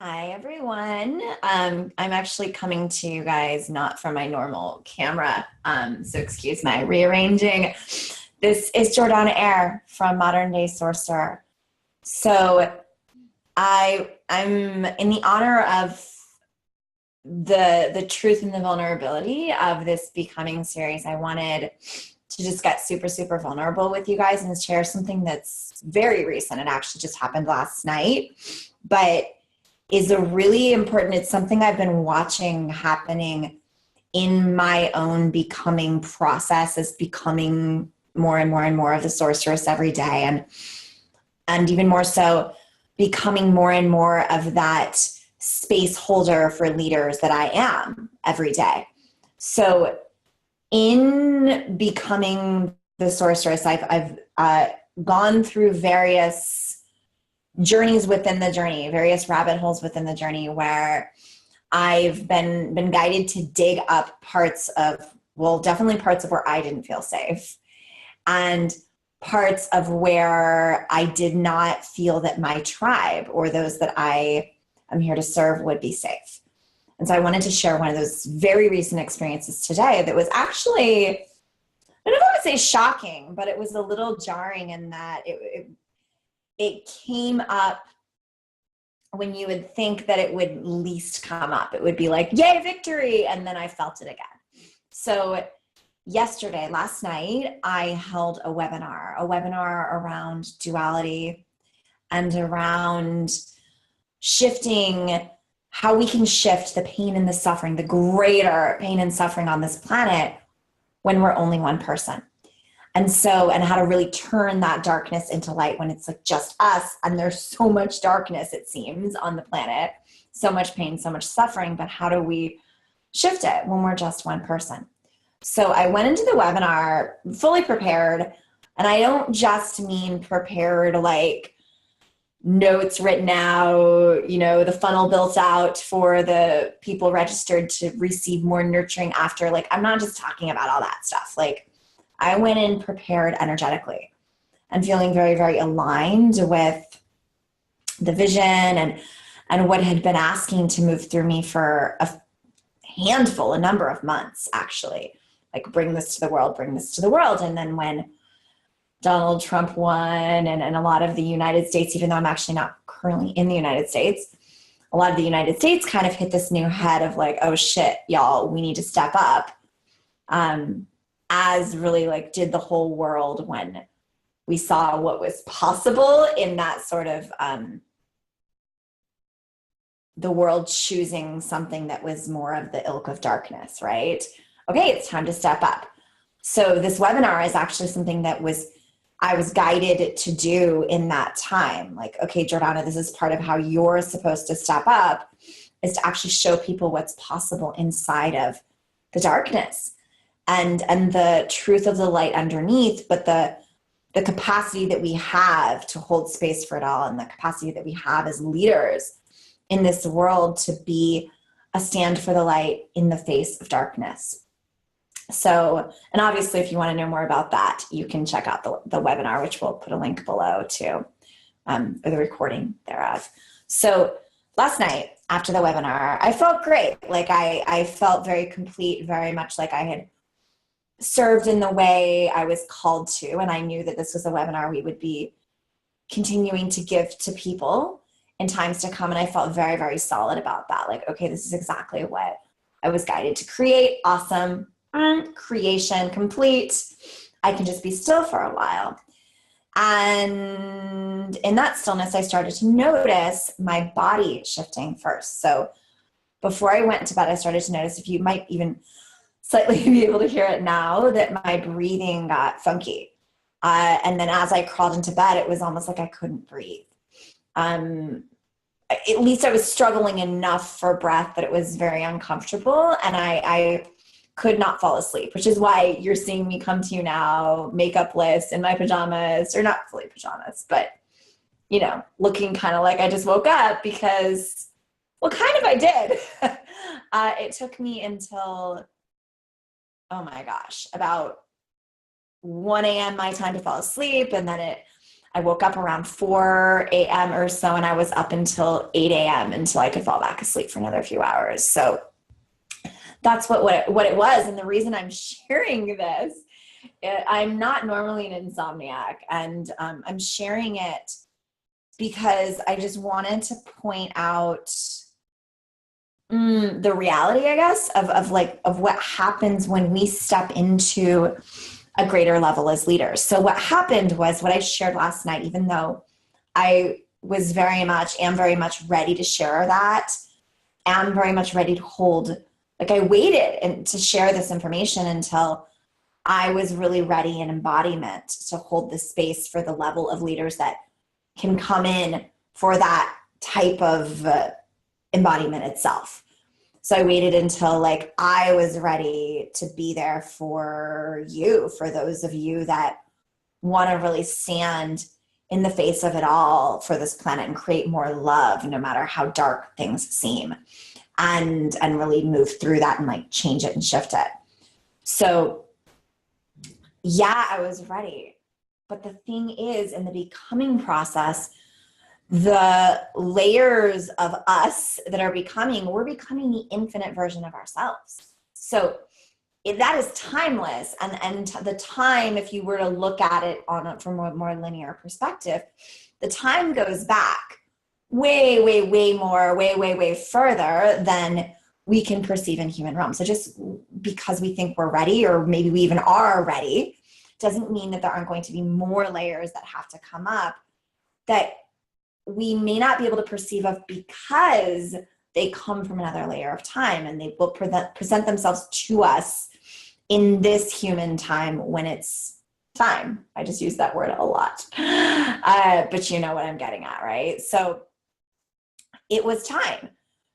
Hi, everyone. I'm actually coming to you guys not from my normal camera, so excuse my rearranging. This is Jordanna Air from Modern Day Sorcerer. So I'm in the honor of the truth and the vulnerability of this Becoming series. I wanted to just get super, super vulnerable with you guys and share something that's very recent. It actually just happened last night, but is a really important, it's something I've been watching happening in my own becoming process, as becoming more and more and more of the sorceress every day, and even more so becoming more and more of that space holder for leaders that I am every day. So in becoming the sorceress, I've gone through various journeys within the journey, various rabbit holes within the journey, where I've been guided to dig up parts of, well, definitely parts of where I didn't feel safe, and parts of where I did not feel that my tribe or those that I am here to serve would be safe. And so I wanted to share one of those very recent experiences today that was actually, I don't know if I would say shocking, but it was a little jarring in that it came up when you would think that it would least come up. It would be like, yay, victory. And then I felt it again. So yesterday, last night, I held a webinar around duality and around shifting, how we can shift the pain and the suffering, the greater pain and suffering on this planet when we're only one person. And how to really turn that darkness into light when it's like just us. And there's so much darkness, it seems, on the planet, so much pain, so much suffering, but how do we shift it when we're just one person? So I went into the webinar fully prepared, and I don't just mean prepared like notes written out, the funnel built out for the people registered to receive more nurturing after. Like, I'm not just talking about all that stuff. Like, I went in prepared energetically and feeling very, very aligned with the vision and what had been asking to move through me for a number of months, actually. Like, bring this to the world. And then when Donald Trump won and a lot of the United States, even though I'm actually not currently in the United States, a lot of the United States kind of hit this new head of like, oh shit, y'all, we need to step up. As really like did the whole world when we saw what was possible in that sort of the world choosing something that was more of the ilk of darkness, right? Okay, it's time to step up. So this webinar is actually something that I was guided to do in that time. Like, okay, Jordanna, this is part of how you're supposed to step up, is to actually show people what's possible inside of the darkness. And the truth of the light underneath, but the capacity that we have to hold space for it all, and the capacity that we have as leaders in this world to be a stand for the light in the face of darkness. So, and obviously if you want to know more about that, you can check out the webinar, which we'll put a link below to, or the recording thereof. So last night after the webinar, I felt great. Like I felt very complete, very much like I had served in the way I was called to. And I knew that this was a webinar we would be continuing to give to people in times to come. And I felt very, very solid about that. Like, okay, this is exactly what I was guided to create. Awesome. Creation complete. I can just be still for a while. And in that stillness, I started to notice my body shifting first. So before I went to bed, I started to notice, if you might even slightly be able to hear it now, that my breathing got funky. And then as I crawled into bed, it was almost like I couldn't breathe. At least I was struggling enough for breath that it was very uncomfortable, and I could not fall asleep, which is why you're seeing me come to you now, makeupless, in my pajamas, or not fully pajamas, but, looking kind of like I just woke up, because Well, kind of I did. It took me until, oh my gosh, about 1 a.m. my time to fall asleep. And then I woke up around 4 a.m. or so, and I was up until 8 a.m. until I could fall back asleep for another few hours. So that's what it was. And the reason I'm sharing this, I'm not normally an insomniac, and I'm sharing it because I just wanted to point out the reality, I guess, of what happens when we step into a greater level as leaders. So what happened was what I shared last night, even though I was am very much ready to share that, am very much ready to hold, like I waited and to share this information until I was really ready in embodiment to hold the space for the level of leaders that can come in for that type of embodiment itself. So I waited until like I was ready to be there for you, for those of you that want to really stand in the face of it all for this planet and create more love, no matter how dark things seem, and really move through that and like change it and shift it. So yeah, I was ready. But the thing is, in the becoming process, the layers of us that are we're becoming the infinite version of ourselves. So that is timeless. And the time, if you were to look at it from a more linear perspective, the time goes back way, way, way more, way, way, way further than we can perceive in human realm. So just because we think we're ready, or maybe we even are ready, doesn't mean that there aren't going to be more layers that have to come up that we may not be able to perceive of, because they come from another layer of time, and they will present themselves to us in this human time when it's time. I just use that word a lot, but you know what I'm getting at, right? So it was time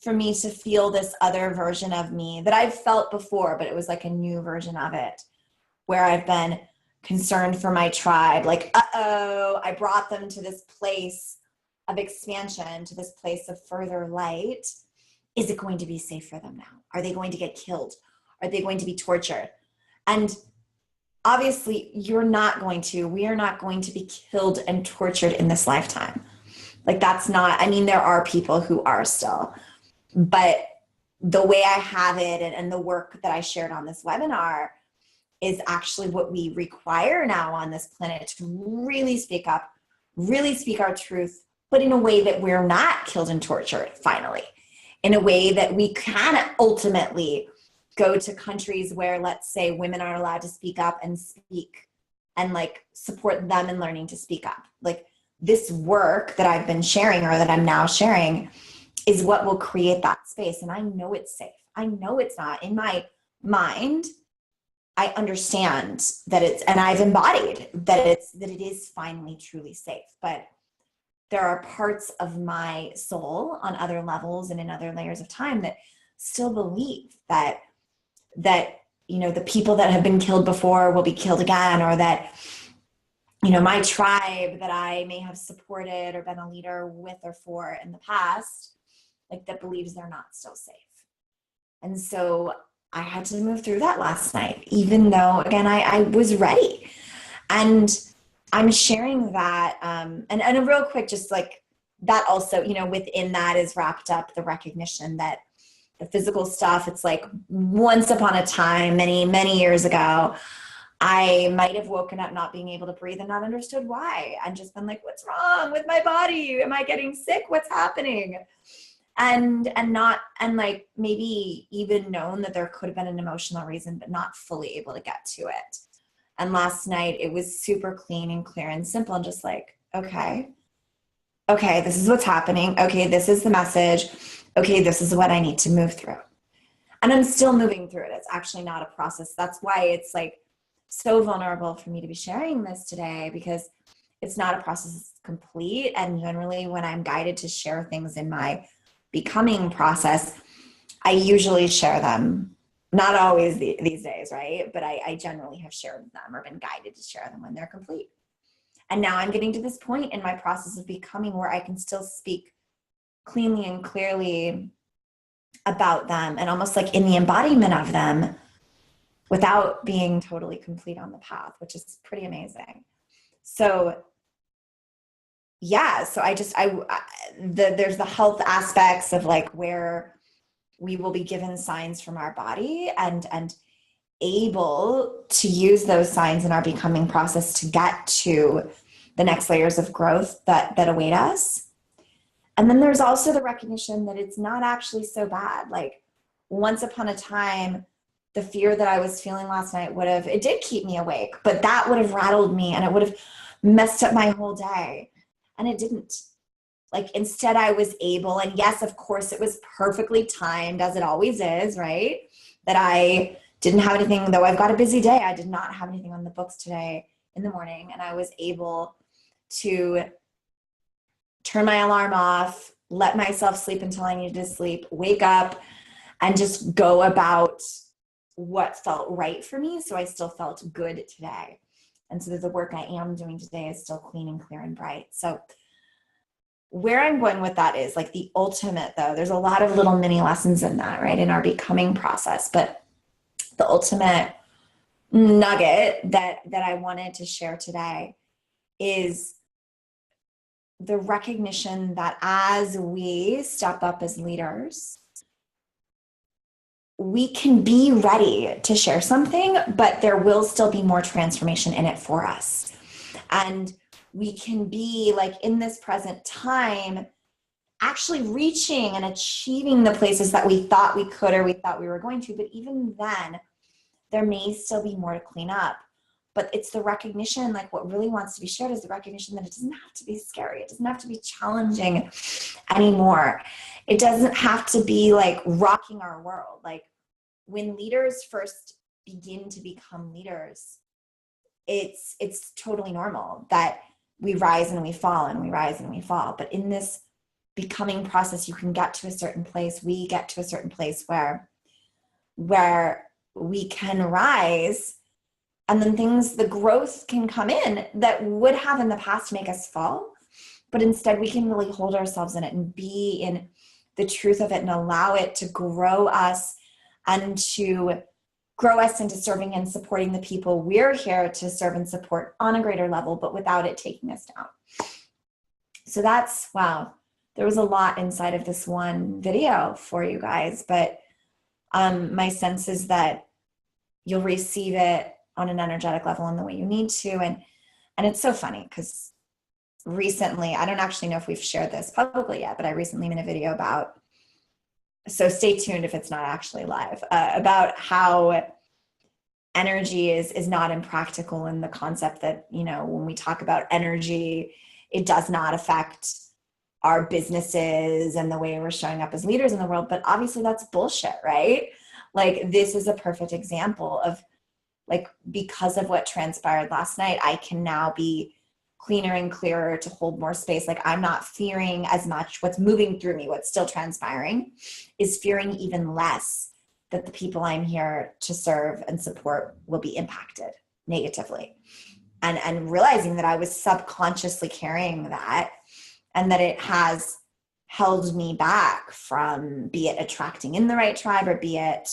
for me to feel this other version of me that I've felt before, but it was like a new version of it, where I've been concerned for my tribe, like, I brought them to this place of expansion, to this place of further light. Is it going to be safe for them now? Are they going to get killed? Are they going to be tortured? And obviously we are not going to be killed and tortured in this lifetime. Like that's not, I mean, there are people who are still, but the way I have it and the work that I shared on this webinar is actually what we require now on this planet, to really speak up, really speak our truth, but in a way that we're not killed and tortured, finally, in a way that we can ultimately go to countries where, let's say, women aren't allowed to speak up and speak, and like support them in learning to speak up. Like this work that I've been sharing, or that I'm now sharing, is what will create that space. And I know it's safe. I know it's not. In my mind, I understand that and I've embodied that it is finally truly safe. But there are parts of my soul on other levels and in other layers of time that still believe that the people that have been killed before will be killed again, or that my tribe that I may have supported or been a leader with or for in the past, like, that believes they're not still safe. And so I had to move through that last night, even though, again, I was ready. And I'm sharing that. And a real quick, just like that also, within that is wrapped up the recognition that the physical stuff, it's like once upon a time, many, many years ago, I might have woken up not being able to breathe and not understood why, and just been like, what's wrong with my body? Am I getting sick? What's happening? And like maybe even known that there could have been an emotional reason, but not fully able to get to it. And last night it was super clean and clear and simple, and just like, okay, this is what's happening. Okay, this is the message. Okay, this is what I need to move through. And I'm still moving through it. It's actually not a process. That's why it's like so vulnerable for me to be sharing this today, because it's not a process that's complete. And generally when I'm guided to share things in my becoming process, I usually share them. Not always these days, right? But I generally have shared them or been guided to share them when they're complete. And now I'm getting to this point in my process of becoming where I can still speak cleanly and clearly about them, and almost like in the embodiment of them, without being totally complete on the path, which is pretty amazing. So yeah, so there's the health aspects of like where we will be given signs from our body and able to use those signs in our becoming process to get to the next layers of growth that await us. And then there's also the recognition that it's not actually so bad. Like once upon a time, the fear that I was feeling last night it did keep me awake, but that would have rattled me and it would have messed up my whole day. And it didn't. Like instead I was able, and yes, of course it was perfectly timed as it always is, right? That I didn't have anything, though I've got a busy day, I did not have anything on the books today in the morning. And I was able to turn my alarm off, let myself sleep until I needed to sleep, wake up, and just go about what felt right for me. So I still felt good today. And so the work I am doing today is still clean and clear and bright. So where I'm going with that is like the ultimate, though, there's a lot of little mini lessons in that, right? In our becoming process. But the ultimate nugget that I wanted to share today is the recognition that as we step up as leaders, we can be ready to share something, but there will still be more transformation in it for us. And we can be like in this present time, actually reaching and achieving the places that we thought we could or we thought we were going to. But even then, there may still be more to clean up. But it's the recognition, like what really wants to be shared is the recognition that it doesn't have to be scary. It doesn't have to be challenging anymore. It doesn't have to be like rocking our world. Like when leaders first begin to become leaders, it's totally normal that we rise and we fall and we rise and we fall. But in this becoming process, you can get to a certain place. We get to a certain place where we can rise, and then the growth can come in that would have in the past make us fall. But instead we can really hold ourselves in it and be in the truth of it and allow it to grow us and to grow us into serving and supporting the people we're here to serve and support on a greater level, but without it taking us down. So that's, wow, there was a lot inside of this one video for you guys, but my sense is that you'll receive it on an energetic level in the way you need to. And it's so funny because recently, I don't actually know if we've shared this publicly yet, but I recently made a video about, so stay tuned if it's not actually live, about how energy is not impractical, in the concept that, you know, when we talk about energy, it does not affect our businesses and the way we're showing up as leaders in the world. But obviously that's bullshit, right? Like this is a perfect example of, like, because of what transpired last night, I can now be cleaner and clearer to hold more space. Like I'm not fearing as much what's moving through me. What's still transpiring is fearing even less that the people I'm here to serve and support will be impacted negatively. And realizing that I was subconsciously carrying that, and that it has held me back from, be it attracting in the right tribe, or be it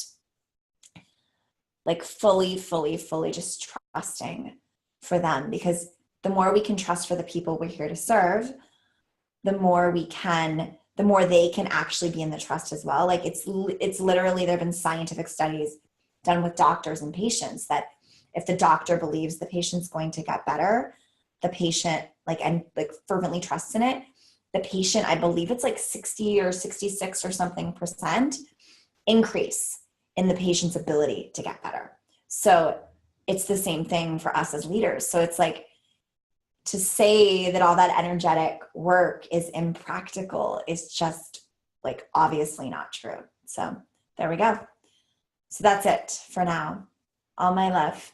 like fully just trusting for them. Because the more we can trust for the people we're here to serve, the more they can actually be in the trust as well. Like it's literally, there have been scientific studies done with doctors and patients that if the doctor believes the patient's going to get better, the patient fervently trusts in it, the patient, I believe it's like 60 or 66 or something % increase in the patient's ability to get better. So it's the same thing for us as leaders. So it's like, to say that all that energetic work is impractical is just like obviously not true. So there we go. So that's it for now. All my love.